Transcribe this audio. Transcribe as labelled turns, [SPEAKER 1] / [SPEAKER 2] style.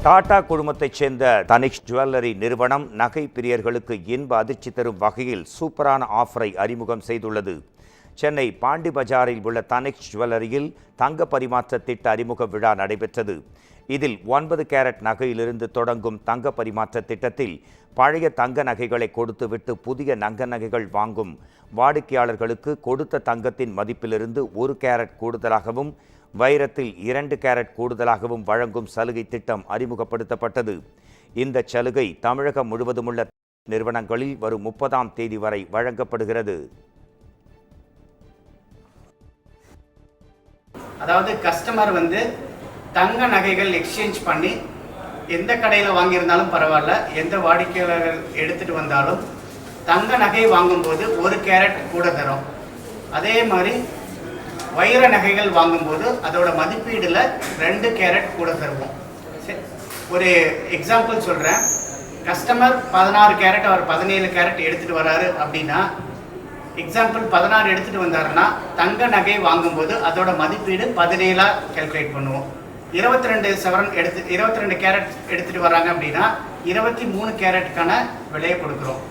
[SPEAKER 1] டாடா குழுமத்தைச் சேர்ந்த தனிஷ் ஜுவல்லரி நிறுவனம் நகை பிரியர்களுக்கு இன்ப அதிர்ச்சி தரும் வகையில் சூப்பரான ஆஃபரை அறிமுகம் செய்துள்ளது. சென்னை பாண்டி பஜாரில் உள்ள தனிஷ் ஜுவல்லரியில் தங்க பரிமாற்ற திட்ட அறிமுக விழா நடைபெற்றது. இதில் 9 கேரட் நகையிலிருந்து தொடங்கும் தங்க பரிமாற்ற திட்டத்தில் பழைய தங்க நகைகளை கொடுத்துவிட்டு புதிய நகைகள் வாங்கும் வாடிக்கையாளர்களுக்கு கொடுத்த தங்கத்தின் மதிப்பிலிருந்து 1 கேரட் கூடுதலாகவும் வைரத்தில் 2 கேரட் கூடுதலாகவும் வழங்கும் சலுகை திட்டம் அறிமுகப்படுத்தப்பட்டது. இந்த சலுகை தமிழகம் முழுவதுமுள்ள நிறுவனங்களில் வரும் 30ஆம் தேதி வரை வழங்கப்படுகிறது.
[SPEAKER 2] அதாவது கஸ்டமர் தங்க நகைகள் எக்ஸ்சேஞ்ச் பண்ணி எந்த கடையில் வாங்கியிருந்தாலும் பரவாயில்ல, எந்த வாடிக்கையாளர்கள் எடுத்துகிட்டு வந்தாலும் தங்க நகை வாங்கும்போது 1 கேரட் கூட தரும். அதே மாதிரி வைர நகைகள் வாங்கும்போது அதோட மதிப்பீடில் 2 கேரட் கூட தருவோம். ஒரு எக்ஸாம்பிள் சொல்கிறேன். கஸ்டமர் 16 கேரட் அவர் 17 கேரட் எடுத்துகிட்டு வராரு அப்படின்னா, எக்ஸாம்பிள் 16 எடுத்துகிட்டு வந்தாருன்னா தங்க நகை வாங்கும்போது அதோட மதிப்பீடு 17 கேல்குலேட் பண்ணுவோம். 22 கேரட் எடுத்துகிட்டு வராங்க அப்படின்னா 23 கேரட்டுக்கான விலையை கொடுக்குறோம்.